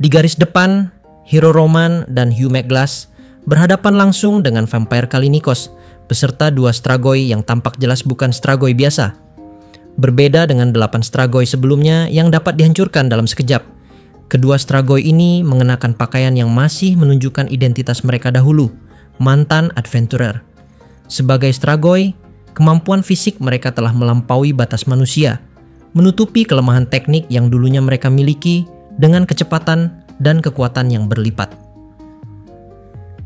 Di garis depan, hero Roman dan Hugh McGlass berhadapan langsung dengan vampire Kallinikos beserta 2 Stragoi yang tampak jelas bukan Stragoi biasa. Berbeda dengan 8 Stragoi sebelumnya yang dapat dihancurkan dalam sekejap. Kedua Stragoi ini mengenakan pakaian yang masih menunjukkan identitas mereka dahulu, mantan adventurer. Sebagai Stragoi, kemampuan fisik mereka telah melampaui batas manusia, menutupi kelemahan teknik yang dulunya mereka miliki dengan kecepatan dan kekuatan yang berlipat.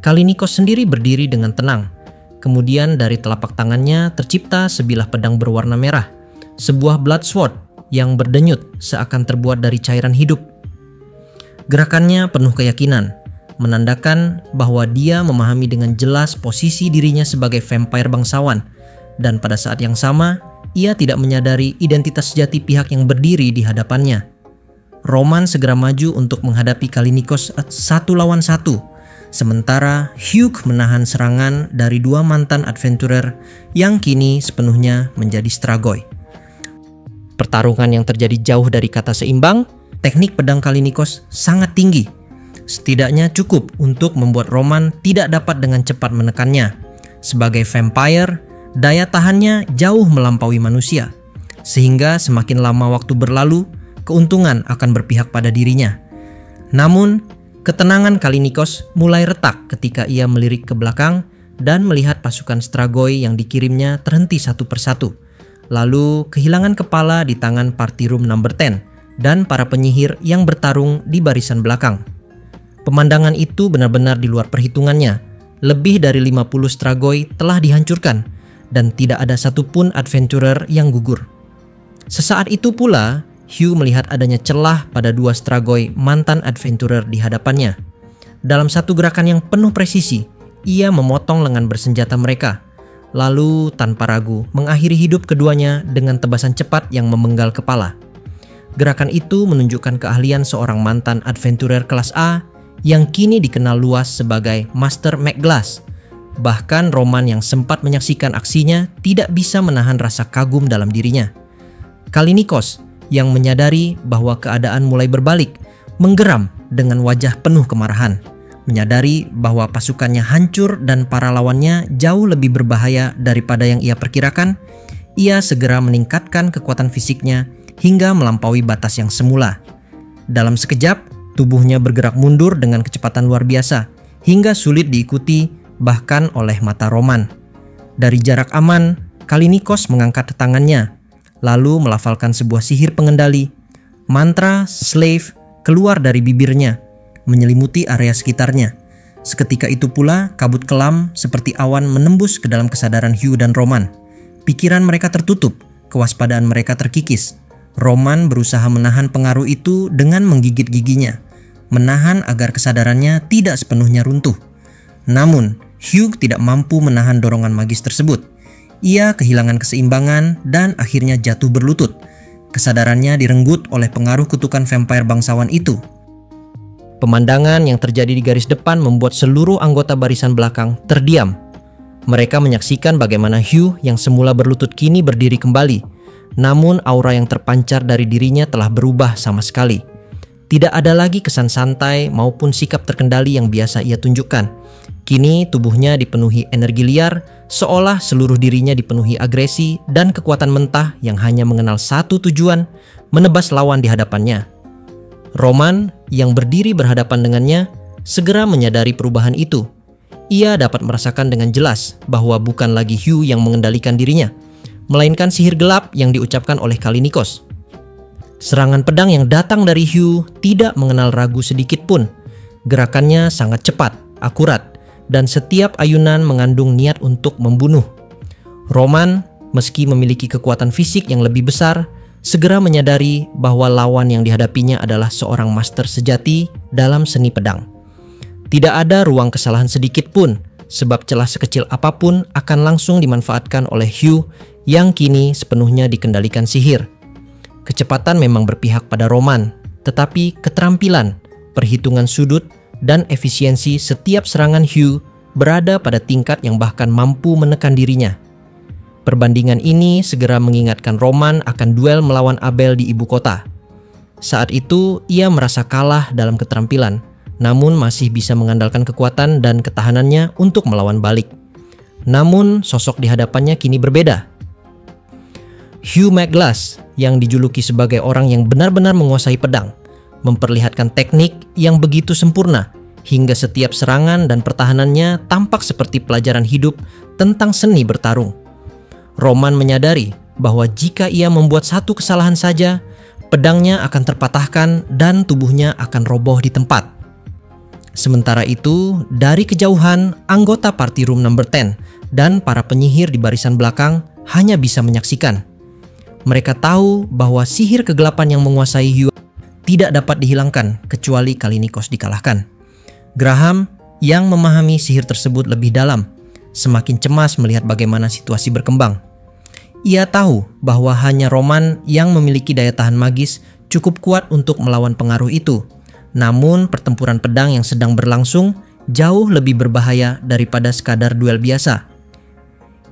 Kallinikos sendiri berdiri dengan tenang. Kemudian dari telapak tangannya tercipta sebilah pedang berwarna merah, sebuah bloodsword yang berdenyut seakan terbuat dari cairan hidup. Gerakannya penuh keyakinan, menandakan bahwa dia memahami dengan jelas posisi dirinya sebagai vampire bangsawan, dan pada saat yang sama, ia tidak menyadari identitas sejati pihak yang berdiri di hadapannya. Roman segera maju untuk menghadapi Kallinikos 1 lawan 1, sementara Hugh menahan serangan dari 2 mantan adventurer yang kini sepenuhnya menjadi Stragoi. Pertarungan yang terjadi jauh dari kata seimbang. Teknik pedang Kallinikos sangat tinggi, setidaknya cukup untuk membuat Roman tidak dapat dengan cepat menekannya. Sebagai vampire, daya tahannya jauh melampaui manusia, sehingga semakin lama waktu berlalu, keuntungan akan berpihak pada dirinya. Namun, ketenangan Kallinikos mulai retak ketika ia melirik ke belakang dan melihat pasukan Stragoi yang dikirimnya terhenti satu persatu, lalu kehilangan kepala di tangan Party Room No. 10 dan para penyihir yang bertarung di barisan belakang. Pemandangan itu benar-benar di luar perhitungannya. Lebih dari 50 Stragoi telah dihancurkan dan tidak ada satupun adventurer yang gugur. Sesaat itu pula, Hugh melihat adanya celah pada 2 Stragoi mantan adventurer di hadapannya. Dalam satu gerakan yang penuh presisi, ia memotong lengan bersenjata mereka, lalu tanpa ragu mengakhiri hidup keduanya dengan tebasan cepat yang memenggal kepala. Gerakan itu menunjukkan keahlian seorang mantan adventurer kelas A yang kini dikenal luas sebagai Master McGlass. Bahkan Roman yang sempat menyaksikan aksinya tidak bisa menahan rasa kagum dalam dirinya. Kallinikos yang menyadari bahwa keadaan mulai berbalik, menggeram dengan wajah penuh kemarahan. Menyadari bahwa pasukannya hancur dan para lawannya jauh lebih berbahaya daripada yang ia perkirakan, ia segera meningkatkan kekuatan fisiknya hingga melampaui batas yang semula. Dalam sekejap, tubuhnya bergerak mundur dengan kecepatan luar biasa, hingga sulit diikuti bahkan oleh mata Roman. Dari jarak aman, Kallinikos mengangkat tangannya, lalu melafalkan sebuah sihir pengendali. Mantra slave keluar dari bibirnya, menyelimuti area sekitarnya. Seketika itu pula, kabut kelam seperti awan menembus ke dalam kesadaran Hugh dan Roman. Pikiran mereka tertutup, kewaspadaan mereka terkikis. Roman berusaha menahan pengaruh itu dengan menggigit giginya, menahan agar kesadarannya tidak sepenuhnya runtuh. Namun, Hugh tidak mampu menahan dorongan magis tersebut. Ia kehilangan keseimbangan dan akhirnya jatuh berlutut. Kesadarannya direnggut oleh pengaruh kutukan vampire bangsawan itu. Pemandangan yang terjadi di garis depan membuat seluruh anggota barisan belakang terdiam. Mereka menyaksikan bagaimana Hugh yang semula berlutut kini berdiri kembali. Namun aura yang terpancar dari dirinya telah berubah sama sekali. Tidak ada lagi kesan santai maupun sikap terkendali yang biasa ia tunjukkan. Kini tubuhnya dipenuhi energi liar, seolah seluruh dirinya dipenuhi agresi dan kekuatan mentah yang hanya mengenal satu tujuan, menebas lawan di hadapannya. Roman yang berdiri berhadapan dengannya segera menyadari perubahan itu. Ia dapat merasakan dengan jelas bahwa bukan lagi Hugh yang mengendalikan dirinya, melainkan sihir gelap yang diucapkan oleh Kallinikos. Serangan pedang yang datang dari Hugh tidak mengenal ragu sedikit pun. Gerakannya sangat cepat, akurat, dan setiap ayunan mengandung niat untuk membunuh. Roman, meski memiliki kekuatan fisik yang lebih besar, segera menyadari bahwa lawan yang dihadapinya adalah seorang master sejati dalam seni pedang. Tidak ada ruang kesalahan sedikit pun, sebab celah sekecil apapun akan langsung dimanfaatkan oleh Hugh yang kini sepenuhnya dikendalikan sihir. Kecepatan memang berpihak pada Roman, tetapi keterampilan, perhitungan sudut, dan efisiensi setiap serangan Hugh berada pada tingkat yang bahkan mampu menekan dirinya. Perbandingan ini segera mengingatkan Roman akan duel melawan Abel di ibu kota. Saat itu ia merasa kalah dalam keterampilan, namun masih bisa mengandalkan kekuatan dan ketahanannya untuk melawan balik. Namun sosok di hadapannya kini berbeda. Hugh McGlass yang dijuluki sebagai orang yang benar-benar menguasai pedang, memperlihatkan teknik yang begitu sempurna hingga setiap serangan dan pertahanannya tampak seperti pelajaran hidup tentang seni bertarung. Roman menyadari bahwa jika ia membuat satu kesalahan saja, pedangnya akan terpatahkan dan tubuhnya akan roboh di tempat. Sementara itu, dari kejauhan, anggota Party Room No. 10 dan para penyihir di barisan belakang hanya bisa menyaksikan. Mereka tahu bahwa sihir kegelapan yang menguasai Hugh tidak dapat dihilangkan kecuali Kallinikos dikalahkan. Graham yang memahami sihir tersebut lebih dalam, semakin cemas melihat bagaimana situasi berkembang. Ia tahu bahwa hanya Roman yang memiliki daya tahan magis cukup kuat untuk melawan pengaruh itu. Namun pertempuran pedang yang sedang berlangsung jauh lebih berbahaya daripada sekadar duel biasa.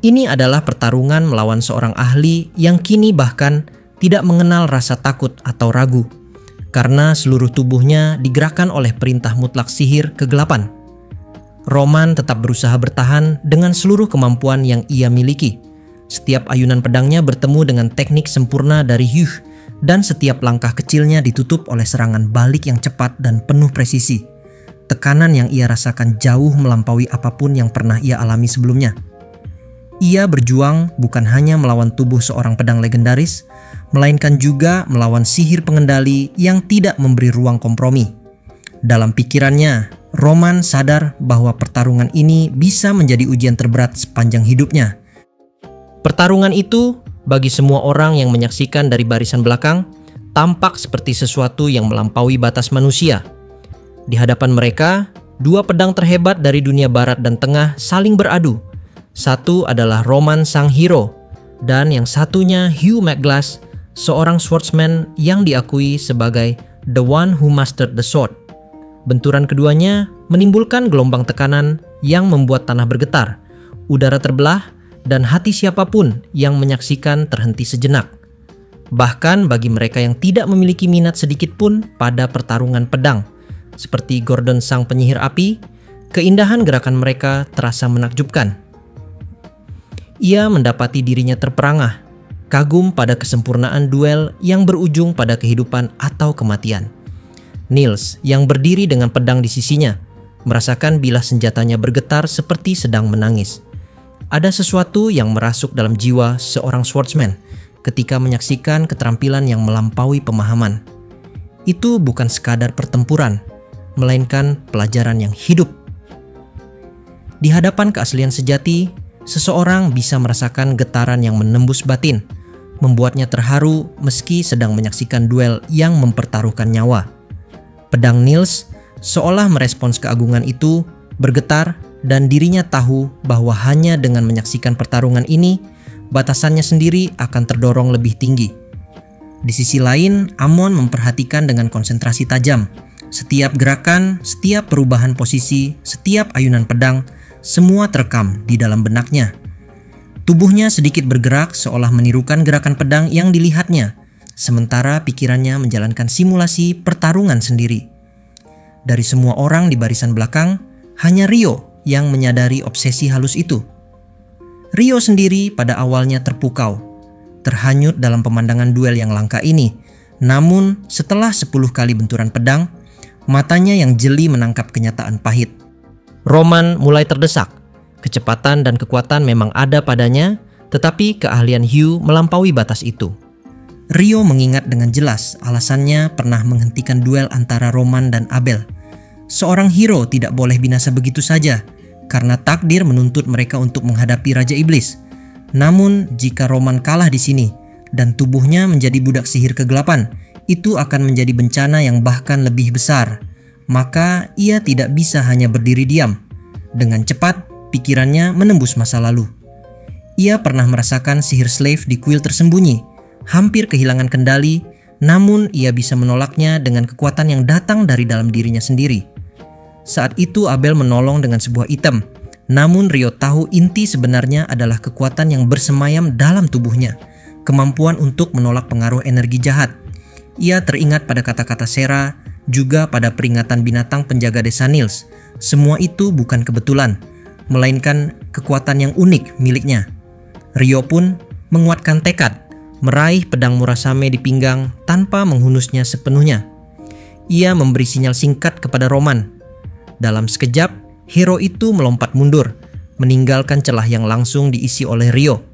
Ini adalah pertarungan melawan seorang ahli yang kini bahkan tidak mengenal rasa takut atau ragu, karena seluruh tubuhnya digerakkan oleh perintah mutlak sihir kegelapan. Roman tetap berusaha bertahan dengan seluruh kemampuan yang ia miliki. Setiap ayunan pedangnya bertemu dengan teknik sempurna dari Hugh, dan setiap langkah kecilnya ditutup oleh serangan balik yang cepat dan penuh presisi. Tekanan yang ia rasakan jauh melampaui apapun yang pernah ia alami sebelumnya. Ia berjuang bukan hanya melawan tubuh seorang pedang legendaris, melainkan juga melawan sihir pengendali yang tidak memberi ruang kompromi. Dalam pikirannya, Roman sadar bahwa pertarungan ini bisa menjadi ujian terberat sepanjang hidupnya. Pertarungan itu, bagi semua orang yang menyaksikan dari barisan belakang, tampak seperti sesuatu yang melampaui batas manusia. Di hadapan mereka, dua pedang terhebat dari dunia barat dan tengah saling beradu. Satu adalah Roman sang hero, dan yang satunya Hugh McGlass, seorang swordsman yang diakui sebagai the one who mastered the sword. Benturan keduanya menimbulkan gelombang tekanan yang membuat tanah bergetar, udara terbelah, dan hati siapapun yang menyaksikan terhenti sejenak. Bahkan bagi mereka yang tidak memiliki minat sedikit pun pada pertarungan pedang, seperti Gordon sang penyihir api, keindahan gerakan mereka terasa menakjubkan. Ia mendapati dirinya terperangah, kagum pada kesempurnaan duel yang berujung pada kehidupan atau kematian. Niels yang berdiri dengan pedang di sisinya, merasakan bilah senjatanya bergetar seperti sedang menangis. Ada sesuatu yang merasuk dalam jiwa seorang swordsman ketika menyaksikan keterampilan yang melampaui pemahaman. Itu bukan sekadar pertempuran, melainkan pelajaran yang hidup. Di hadapan keaslian sejati, seseorang bisa merasakan getaran yang menembus batin, membuatnya terharu meski sedang menyaksikan duel yang mempertaruhkan nyawa. Pedang Niels seolah merespons keagungan itu, bergetar, dan dirinya tahu bahwa hanya dengan menyaksikan pertarungan ini, batasannya sendiri akan terdorong lebih tinggi. Di sisi lain, Amon memperhatikan dengan konsentrasi tajam. Setiap gerakan, setiap perubahan posisi, setiap ayunan pedang, semua terekam di dalam benaknya. Tubuhnya sedikit bergerak seolah menirukan gerakan pedang yang dilihatnya, sementara pikirannya menjalankan simulasi pertarungan sendiri. Dari semua orang di barisan belakang, hanya Rio yang menyadari obsesi halus itu. Rio sendiri pada awalnya terpukau, terhanyut dalam pemandangan duel yang langka ini. Namun setelah 10 kali benturan pedang, matanya yang jeli menangkap kenyataan pahit. Roman mulai terdesak. Kecepatan dan kekuatan memang ada padanya, tetapi keahlian Hugh melampaui batas itu. Rio mengingat dengan jelas alasannya pernah menghentikan duel antara Roman dan Abel. Seorang hero tidak boleh binasa begitu saja, karena takdir menuntut mereka untuk menghadapi Raja Iblis. Namun jika Roman kalah di sini, dan tubuhnya menjadi budak sihir kegelapan, itu akan menjadi bencana yang bahkan lebih besar. Maka ia tidak bisa hanya berdiri diam. Dengan cepat, pikirannya menembus masa lalu. Ia pernah merasakan sihir slave di kuil tersembunyi, hampir kehilangan kendali, namun ia bisa menolaknya dengan kekuatan yang datang dari dalam dirinya sendiri. Saat itu Abel menolong dengan sebuah item, namun Rio tahu inti sebenarnya adalah kekuatan yang bersemayam dalam tubuhnya, kemampuan untuk menolak pengaruh energi jahat. Ia teringat pada kata-kata Sera, juga pada peringatan binatang penjaga desa Nils. Semua itu bukan kebetulan, melainkan kekuatan yang unik miliknya. Ryo pun menguatkan tekad, meraih pedang Murasame di pinggang tanpa menghunusnya sepenuhnya. Ia memberi sinyal singkat kepada Roman. Dalam sekejap, hero itu melompat mundur, meninggalkan celah yang langsung diisi oleh Ryo.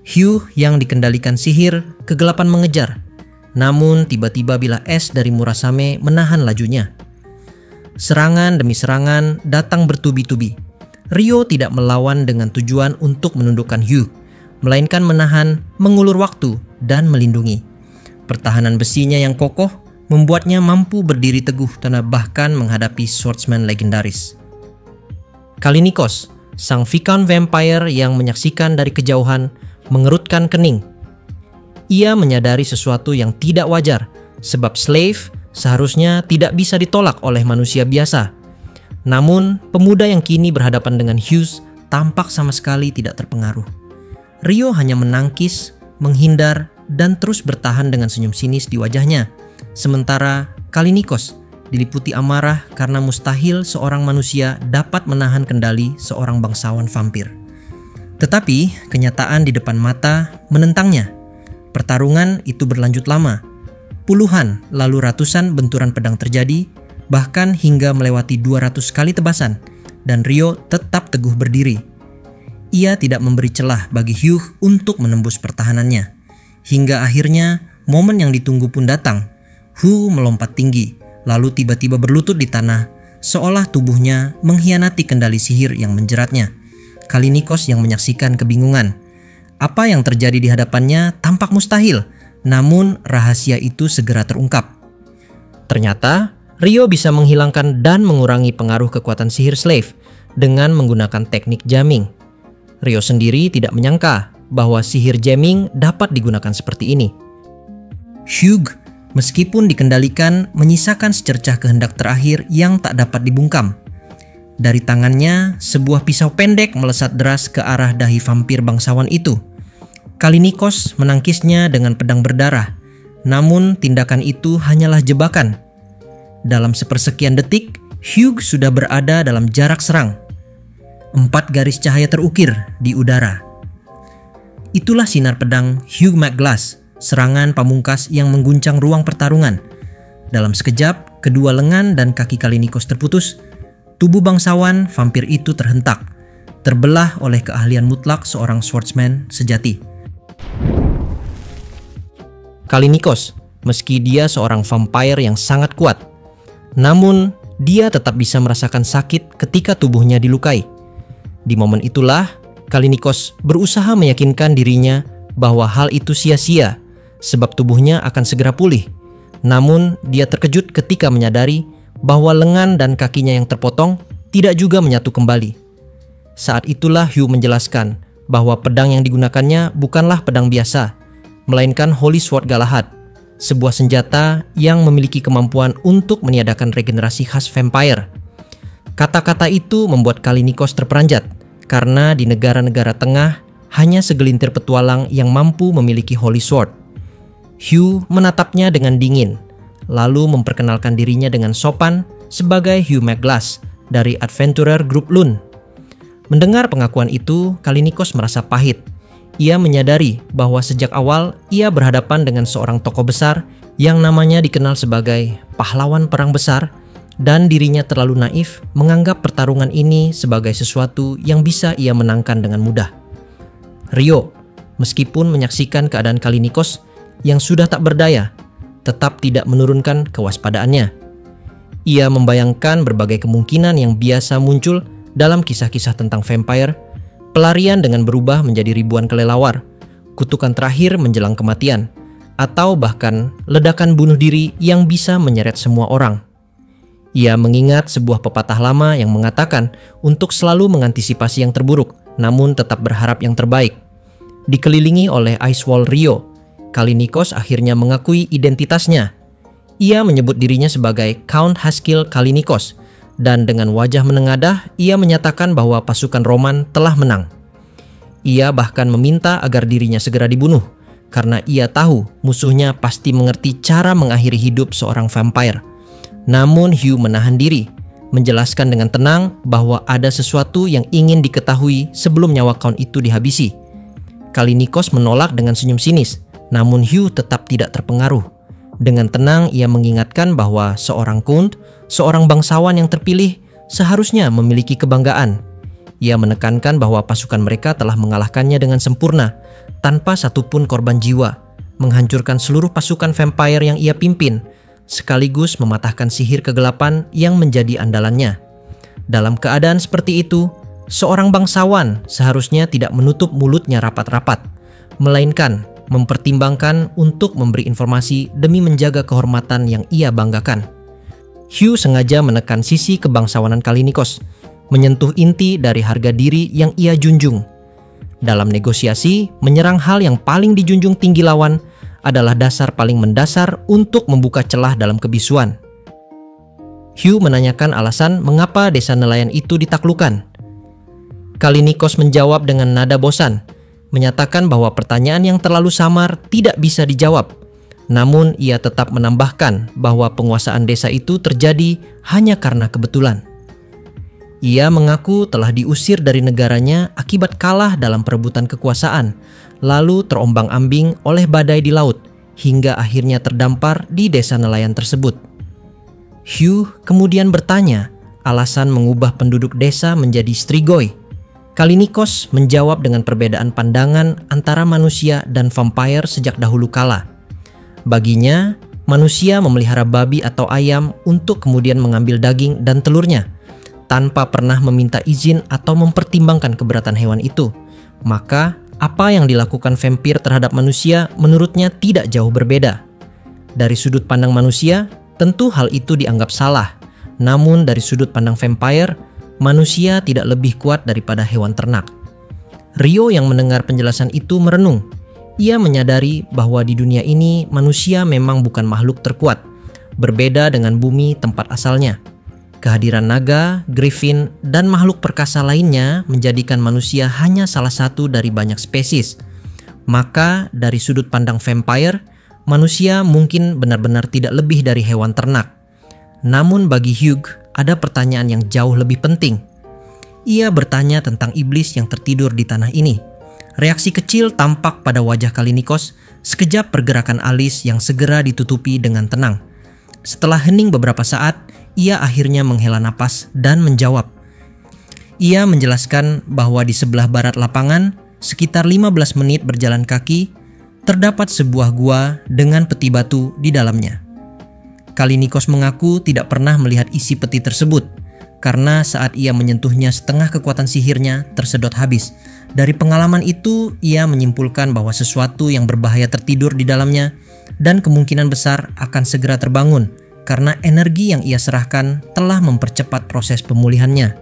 Hugh yang dikendalikan sihir, kegelapan mengejar. Namun tiba-tiba bilah es dari Murasame menahan lajunya. Serangan demi serangan datang bertubi-tubi. Ryo tidak melawan dengan tujuan untuk menundukkan Hugh, melainkan menahan, mengulur waktu, dan melindungi. Pertahanan besinya yang kokoh membuatnya mampu berdiri teguh dan bahkan menghadapi swordsman legendaris. Kallinikos, sang Viscount Vampire yang menyaksikan dari kejauhan, mengerutkan kening. Ia menyadari sesuatu yang tidak wajar, sebab slave seharusnya tidak bisa ditolak oleh manusia biasa. Namun, pemuda yang kini berhadapan dengan Hughes tampak sama sekali tidak terpengaruh. Ryo hanya menangkis, menghindar, dan terus bertahan dengan senyum sinis di wajahnya. Sementara Kallinikos diliputi amarah karena mustahil seorang manusia dapat menahan kendali seorang bangsawan vampir. Tetapi kenyataan di depan mata menentangnya. Pertarungan itu berlanjut lama. Puluhan lalu ratusan benturan pedang terjadi, bahkan hingga melewati 200 kali tebasan, dan Ryo tetap teguh berdiri. Ia tidak memberi celah bagi Hugh untuk menembus pertahanannya. Hingga akhirnya momen yang ditunggu pun datang. Hugh melompat tinggi, lalu tiba-tiba berlutut di tanah, seolah tubuhnya mengkhianati kendali sihir yang menjeratnya. Kallinikos yang menyaksikan kebingungan. Apa yang terjadi di hadapannya tampak mustahil, namun rahasia itu segera terungkap. Ternyata, Ryo bisa menghilangkan dan mengurangi pengaruh kekuatan sihir slave dengan menggunakan teknik jamming. Ryo sendiri tidak menyangka bahwa sihir jamming dapat digunakan seperti ini. Hugh, meskipun dikendalikan, menyisakan secercah kehendak terakhir yang tak dapat dibungkam. Dari tangannya, sebuah pisau pendek melesat deras ke arah dahi vampir bangsawan itu. Kallinikos menangkisnya dengan pedang berdarah, namun tindakan itu hanyalah jebakan. Dalam sepersekian detik, Hugh sudah berada dalam jarak serang. 4 garis cahaya terukir di udara. Itulah sinar pedang Hugh McGlass, serangan pamungkas yang mengguncang ruang pertarungan. Dalam sekejap, kedua lengan dan kaki Kallinikos terputus. Tubuh bangsawan vampir itu terhentak, terbelah oleh keahlian mutlak seorang swordsman sejati. Kallinikos, meski dia seorang vampire yang sangat kuat, namun dia tetap bisa merasakan sakit ketika tubuhnya dilukai. Di momen itulah, Kallinikos berusaha meyakinkan dirinya bahwa hal itu sia-sia, sebab tubuhnya akan segera pulih. Namun, dia terkejut ketika menyadari bahwa lengan dan kakinya yang terpotong tidak juga menyatu kembali. Saat itulah Hugh menjelaskan bahwa pedang yang digunakannya bukanlah pedang biasa, melainkan Holy Sword Galahad, sebuah senjata yang memiliki kemampuan untuk meniadakan regenerasi khas vampire. Kata-kata itu membuat Kallinikos terperanjat, karena di negara-negara tengah hanya segelintir petualang yang mampu memiliki Holy Sword. Hugh menatapnya dengan dingin, lalu memperkenalkan dirinya dengan sopan sebagai Hugh McGlass dari Adventurer Group Lune. Mendengar pengakuan itu, Kallinikos merasa pahit. Ia menyadari bahwa sejak awal ia berhadapan dengan seorang tokoh besar yang namanya dikenal sebagai pahlawan perang besar, dan dirinya terlalu naif menganggap pertarungan ini sebagai sesuatu yang bisa ia menangkan dengan mudah. Ryo, meskipun menyaksikan keadaan Kallinikos yang sudah tak berdaya, tetap tidak menurunkan kewaspadaannya. Ia membayangkan berbagai kemungkinan yang biasa muncul dalam kisah-kisah tentang vampire. Pelarian dengan berubah menjadi ribuan kelelawar, kutukan terakhir menjelang kematian, atau bahkan ledakan bunuh diri yang bisa menyeret semua orang. Ia mengingat sebuah pepatah lama yang mengatakan untuk selalu mengantisipasi yang terburuk, namun tetap berharap yang terbaik. Dikelilingi oleh Icewall Ryo, Kallinikos akhirnya mengakui identitasnya. Ia menyebut dirinya sebagai Count Haskill Kallinikos, dan dengan wajah menengadah, ia menyatakan bahwa pasukan Roman telah menang. Ia bahkan meminta agar dirinya segera dibunuh, karena ia tahu musuhnya pasti mengerti cara mengakhiri hidup seorang vampire. Namun Hugh menahan diri, menjelaskan dengan tenang bahwa ada sesuatu yang ingin diketahui sebelum nyawa Count itu dihabisi. Kallinikos menolak dengan senyum sinis, namun Hugh tetap tidak terpengaruh. Dengan tenang ia mengingatkan bahwa seorang Count, seorang bangsawan yang terpilih, seharusnya memiliki kebanggaan. Ia menekankan bahwa pasukan mereka telah mengalahkannya dengan sempurna, tanpa satupun korban jiwa, menghancurkan seluruh pasukan vampire yang ia pimpin, sekaligus mematahkan sihir kegelapan yang menjadi andalannya. Dalam keadaan seperti itu, seorang bangsawan seharusnya tidak menutup mulutnya rapat-rapat, melainkan mempertimbangkan untuk memberi informasi demi menjaga kehormatan yang ia banggakan. Hugh sengaja menekan sisi kebangsawanan Kallinikos, menyentuh inti dari harga diri yang ia junjung. Dalam negosiasi, menyerang hal yang paling dijunjung tinggi lawan adalah dasar paling mendasar untuk membuka celah dalam kebisuan. Hugh menanyakan alasan mengapa desa nelayan itu ditaklukkan. Kallinikos menjawab dengan nada bosan, menyatakan bahwa pertanyaan yang terlalu samar tidak bisa dijawab. Namun ia tetap menambahkan bahwa penguasaan desa itu terjadi hanya karena kebetulan. Ia mengaku telah diusir dari negaranya akibat kalah dalam perebutan kekuasaan, lalu terombang-ambing oleh badai di laut, hingga akhirnya terdampar di desa nelayan tersebut. Hugh kemudian bertanya alasan mengubah penduduk desa menjadi strigoi. Kallinikos menjawab dengan perbedaan pandangan antara manusia dan vampire sejak dahulu kala. Baginya, manusia memelihara babi atau ayam untuk kemudian mengambil daging dan telurnya, tanpa pernah meminta izin atau mempertimbangkan keberatan hewan itu. Maka, apa yang dilakukan vampir terhadap manusia menurutnya tidak jauh berbeda. Dari sudut pandang manusia, tentu hal itu dianggap salah. Namun dari sudut pandang vampire, manusia tidak lebih kuat daripada hewan ternak. Rio yang mendengar penjelasan itu merenung. Ia menyadari bahwa di dunia ini manusia memang bukan makhluk terkuat, berbeda dengan bumi tempat asalnya. Kehadiran naga, griffin, dan makhluk perkasa lainnya menjadikan manusia hanya salah satu dari banyak spesies. Maka dari sudut pandang vampire, manusia mungkin benar-benar tidak lebih dari hewan ternak. Namun bagi Hugh, ada pertanyaan yang jauh lebih penting. Ia bertanya tentang iblis yang tertidur di tanah ini. Reaksi kecil tampak pada wajah Kallinikos, sekejap pergerakan alis yang segera ditutupi dengan tenang. Setelah hening beberapa saat, ia akhirnya menghela napas dan menjawab. Ia menjelaskan bahwa di sebelah barat lapangan, sekitar 15 menit berjalan kaki, terdapat sebuah gua dengan peti batu di dalamnya. Kallinikos mengaku tidak pernah melihat isi peti tersebut, karena saat ia menyentuhnya setengah kekuatan sihirnya tersedot habis. Dari pengalaman itu, ia menyimpulkan bahwa sesuatu yang berbahaya tertidur di dalamnya dan kemungkinan besar akan segera terbangun karena energi yang ia serahkan telah mempercepat proses pemulihannya.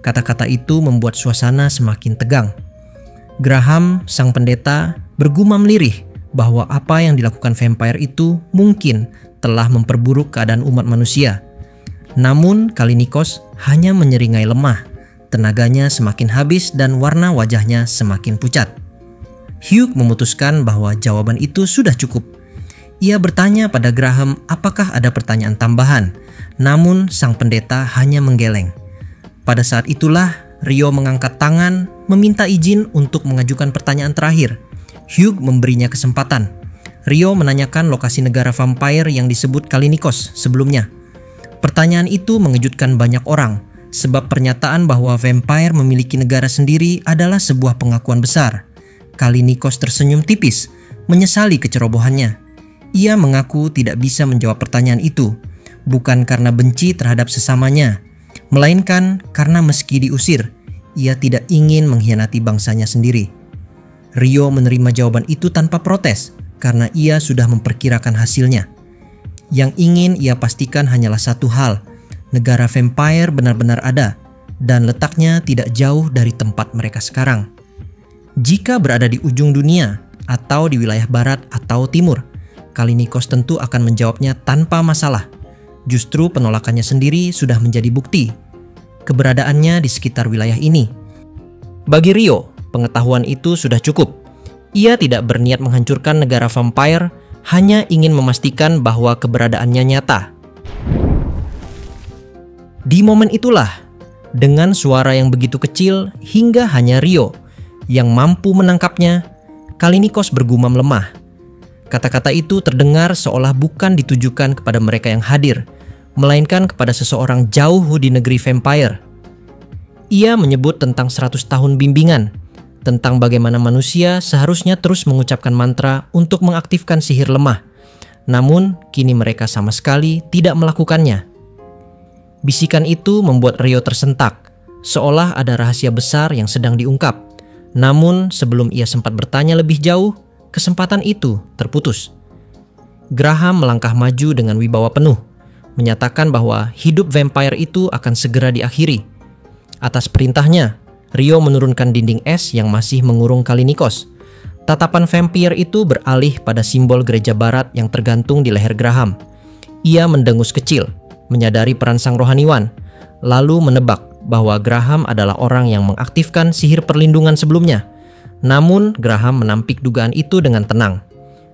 Kata-kata itu membuat suasana semakin tegang. Graham, sang pendeta, bergumam lirih bahwa apa yang dilakukan vampire itu mungkin telah memperburuk keadaan umat manusia. Namun Kallinikos hanya menyeringai lemah. Tenaganya semakin habis dan warna wajahnya semakin pucat. Hugh memutuskan bahwa jawaban itu sudah cukup. Ia bertanya pada Graham apakah ada pertanyaan tambahan, namun sang pendeta hanya menggeleng. Pada saat itulah Rio mengangkat tangan meminta izin untuk mengajukan pertanyaan terakhir. Hugh memberinya kesempatan. Rio menanyakan lokasi negara vampire yang disebut Kallinikos sebelumnya. Pertanyaan itu mengejutkan banyak orang, sebab pernyataan bahwa vampire memiliki negara sendiri adalah sebuah pengakuan besar. Kallinikos tersenyum tipis, menyesali kecerobohannya. Ia mengaku tidak bisa menjawab pertanyaan itu, bukan karena benci terhadap sesamanya, melainkan karena meski diusir, ia tidak ingin mengkhianati bangsanya sendiri. Rio menerima jawaban itu tanpa protes, karena ia sudah memperkirakan hasilnya. Yang ingin ia pastikan hanyalah satu hal, negara vampire benar-benar ada, dan letaknya tidak jauh dari tempat mereka sekarang. Jika berada di ujung dunia, atau di wilayah barat atau timur, Kallinikos tentu akan menjawabnya tanpa masalah. Justru penolakannya sendiri sudah menjadi bukti keberadaannya di sekitar wilayah ini. Bagi Rio, pengetahuan itu sudah cukup. Ia tidak berniat menghancurkan negara vampire, hanya ingin memastikan bahwa keberadaannya nyata. Di momen itulah, dengan suara yang begitu kecil hingga hanya Rio yang mampu menangkapnya, Kallinikos bergumam lemah. Kata-kata itu terdengar seolah bukan ditujukan kepada mereka yang hadir, melainkan kepada seseorang jauh di negeri vampire. Ia menyebut tentang 100 tahun bimbingan, tentang bagaimana manusia seharusnya terus mengucapkan mantra untuk mengaktifkan sihir lemah. Namun, kini mereka sama sekali tidak melakukannya. Bisikan itu membuat Rio tersentak, seolah ada rahasia besar yang sedang diungkap. Namun, sebelum ia sempat bertanya lebih jauh, kesempatan itu terputus. Graham melangkah maju dengan wibawa penuh, menyatakan bahwa hidup vampire itu akan segera diakhiri. Atas perintahnya, Rio menurunkan dinding es yang masih mengurung Kallinikos. Tatapan vampir itu beralih pada simbol gereja barat yang tergantung di leher Graham. Ia mendengus kecil, menyadari peran sang rohaniwan, lalu menebak bahwa Graham adalah orang yang mengaktifkan sihir perlindungan sebelumnya. Namun, Graham menampik dugaan itu dengan tenang.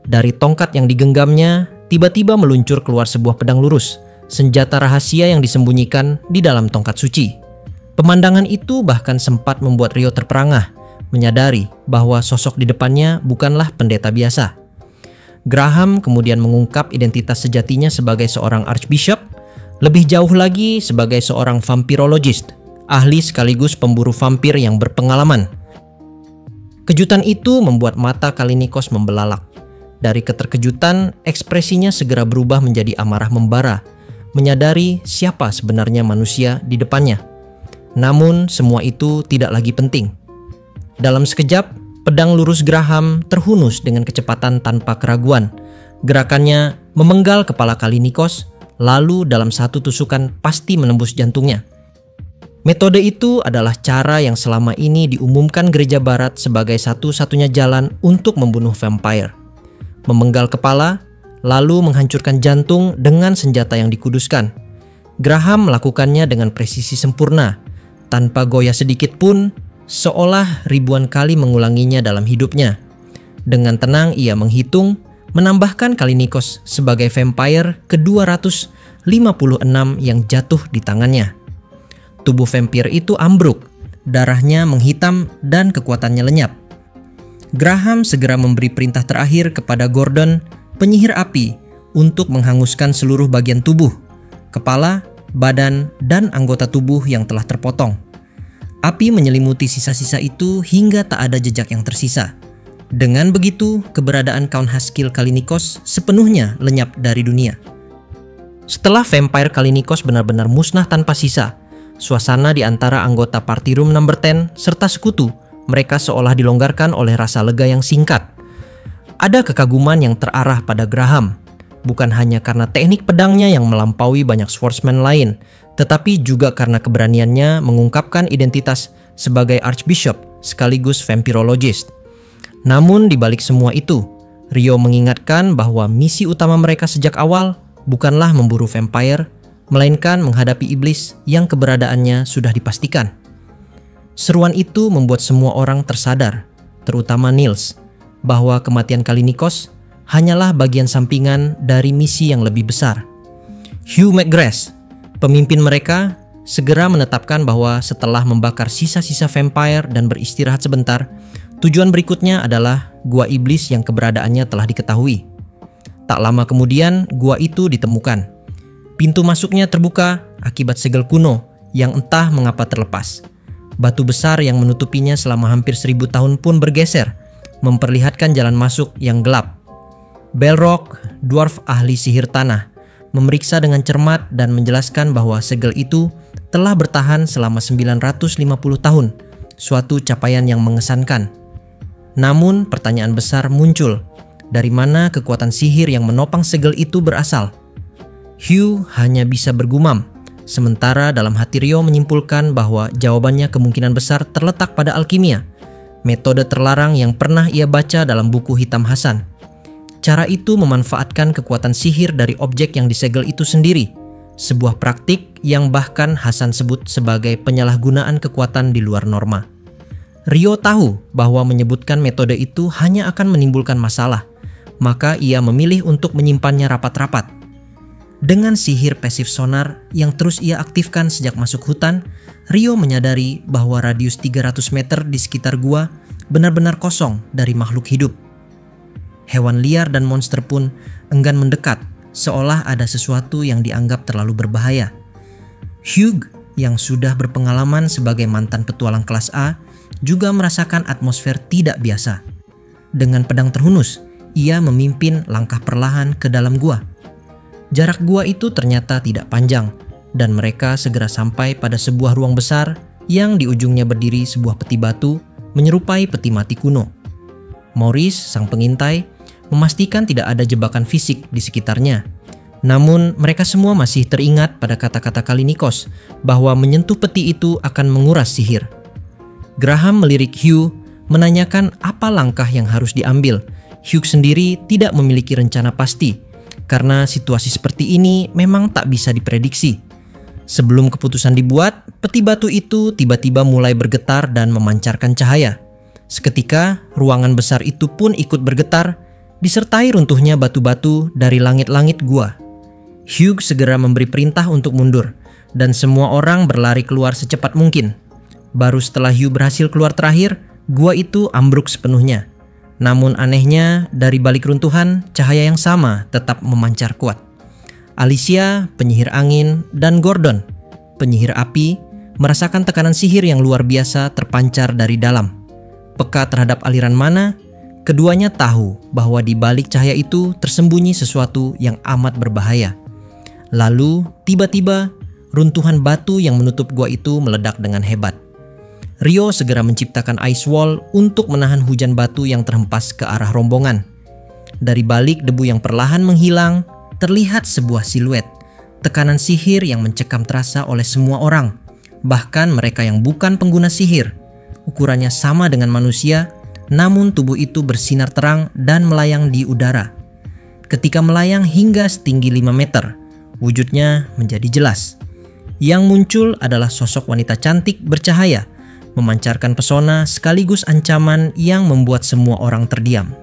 Dari tongkat yang digenggamnya, tiba-tiba meluncur keluar sebuah pedang lurus, senjata rahasia yang disembunyikan di dalam tongkat suci. Pemandangan itu bahkan sempat membuat Rio terperangah, menyadari bahwa sosok di depannya bukanlah pendeta biasa. Graham kemudian mengungkap identitas sejatinya sebagai seorang archbishop, lebih jauh lagi sebagai seorang vampirologist, ahli sekaligus pemburu vampir yang berpengalaman. Kejutan itu membuat mata Kallinikos membelalak. Dari keterkejutan, ekspresinya segera berubah menjadi amarah membara, menyadari siapa sebenarnya manusia di depannya. Namun, semua itu tidak lagi penting. Dalam sekejap, pedang lurus Graham terhunus dengan kecepatan tanpa keraguan. Gerakannya memenggal kepala Kallinikos, lalu dalam satu tusukan pasti menembus jantungnya. Metode itu adalah cara yang selama ini diumumkan gereja barat sebagai satu-satunya jalan untuk membunuh vampire. Memenggal kepala, lalu menghancurkan jantung dengan senjata yang dikuduskan. Graham melakukannya dengan presisi sempurna, tanpa goyah sedikit pun, seolah ribuan kali mengulanginya dalam hidupnya. Dengan tenang ia menghitung, menambahkan Kallinikos sebagai vampire ke-256 yang jatuh di tangannya. Tubuh vampir itu ambruk, darahnya menghitam dan kekuatannya lenyap. Graham segera memberi perintah terakhir kepada Gordon, penyihir api, untuk menghanguskan seluruh bagian tubuh, kepala, badan, dan anggota tubuh yang telah terpotong. Api menyelimuti sisa-sisa itu hingga tak ada jejak yang tersisa. Dengan begitu, keberadaan Count Haskill Kallinikos sepenuhnya lenyap dari dunia. Setelah vampire Kallinikos benar-benar musnah tanpa sisa, suasana di antara anggota Party Room No. 10 serta sekutu mereka seolah dilonggarkan oleh rasa lega yang singkat. Ada kekaguman yang terarah pada Graham, bukan hanya karena teknik pedangnya yang melampaui banyak swordsman lain, tetapi juga karena keberaniannya mengungkapkan identitas sebagai archbishop sekaligus vampirologist. Namun di balik semua itu, Rio mengingatkan bahwa misi utama mereka sejak awal bukanlah memburu vampire, melainkan menghadapi iblis yang keberadaannya sudah dipastikan. Seruan itu membuat semua orang tersadar, terutama Niels, bahwa kematian Kallinikos hanyalah bagian sampingan dari misi yang lebih besar. Hugh McGrath, pemimpin mereka, segera menetapkan bahwa setelah membakar sisa-sisa vampire dan beristirahat sebentar, tujuan berikutnya adalah gua iblis yang keberadaannya telah diketahui. Tak lama kemudian, gua itu ditemukan. Pintu masuknya terbuka akibat segel kuno yang entah mengapa terlepas. Batu besar yang menutupinya selama hampir 1000 tahun pun bergeser, memperlihatkan jalan masuk yang gelap. Belrock, dwarf ahli sihir tanah, memeriksa dengan cermat dan menjelaskan bahwa segel itu telah bertahan selama 950 tahun, suatu capaian yang mengesankan. Namun pertanyaan besar muncul, dari mana kekuatan sihir yang menopang segel itu berasal? Hugh hanya bisa bergumam, sementara dalam hati Rio menyimpulkan bahwa jawabannya kemungkinan besar terletak pada alkimia, metode terlarang yang pernah ia baca dalam buku hitam Hasan. Cara itu memanfaatkan kekuatan sihir dari objek yang disegel itu sendiri, sebuah praktik yang bahkan Hasan sebut sebagai penyalahgunaan kekuatan di luar norma. Rio tahu bahwa menyebutkan metode itu hanya akan menimbulkan masalah, maka ia memilih untuk menyimpannya rapat-rapat. Dengan sihir pasif sonar yang terus ia aktifkan sejak masuk hutan, Rio menyadari bahwa radius 300 meter di sekitar gua benar-benar kosong dari makhluk hidup. Hewan liar dan monster pun enggan mendekat, seolah ada sesuatu yang dianggap terlalu berbahaya. Hugh, yang sudah berpengalaman sebagai mantan petualang kelas A, juga merasakan atmosfer tidak biasa. Dengan pedang terhunus, ia memimpin langkah perlahan ke dalam gua. Jarak gua itu ternyata tidak panjang, dan mereka segera sampai pada sebuah ruang besar yang di ujungnya berdiri sebuah peti batu menyerupai peti mati kuno. Maurice, sang pengintai, memastikan tidak ada jebakan fisik di sekitarnya. Namun mereka semua masih teringat pada kata-kata Kalinikos bahwa menyentuh peti itu akan menguras sihir. Graham melirik Hugh, menanyakan apa langkah yang harus diambil. Hugh sendiri tidak memiliki rencana pasti, karena situasi seperti ini memang tak bisa diprediksi. Sebelum keputusan dibuat, peti batu itu tiba-tiba mulai bergetar dan memancarkan cahaya. Seketika, ruangan besar itu pun ikut bergetar, disertai runtuhnya batu-batu dari langit-langit gua. Hugh segera memberi perintah untuk mundur, dan semua orang berlari keluar secepat mungkin. Baru setelah Hugh berhasil keluar terakhir, gua itu ambruk sepenuhnya. Namun anehnya, dari balik runtuhan, cahaya yang sama tetap memancar kuat. Alicia, penyihir angin, dan Gordon, penyihir api, merasakan tekanan sihir yang luar biasa terpancar dari dalam. Peka terhadap aliran mana, keduanya tahu bahwa di balik cahaya itu tersembunyi sesuatu yang amat berbahaya. Lalu, tiba-tiba, runtuhan batu yang menutup gua itu meledak dengan hebat. Rio segera menciptakan ice wall untuk menahan hujan batu yang terhempas ke arah rombongan. Dari balik debu yang perlahan menghilang, terlihat sebuah siluet. Tekanan sihir yang mencekam terasa oleh semua orang, bahkan mereka yang bukan pengguna sihir. Ukurannya sama dengan manusia, namun tubuh itu bersinar terang dan melayang di udara. Ketika melayang hingga setinggi 5 meter, wujudnya menjadi jelas. Yang muncul adalah sosok wanita cantik bercahaya, memancarkan pesona sekaligus ancaman yang membuat semua orang terdiam.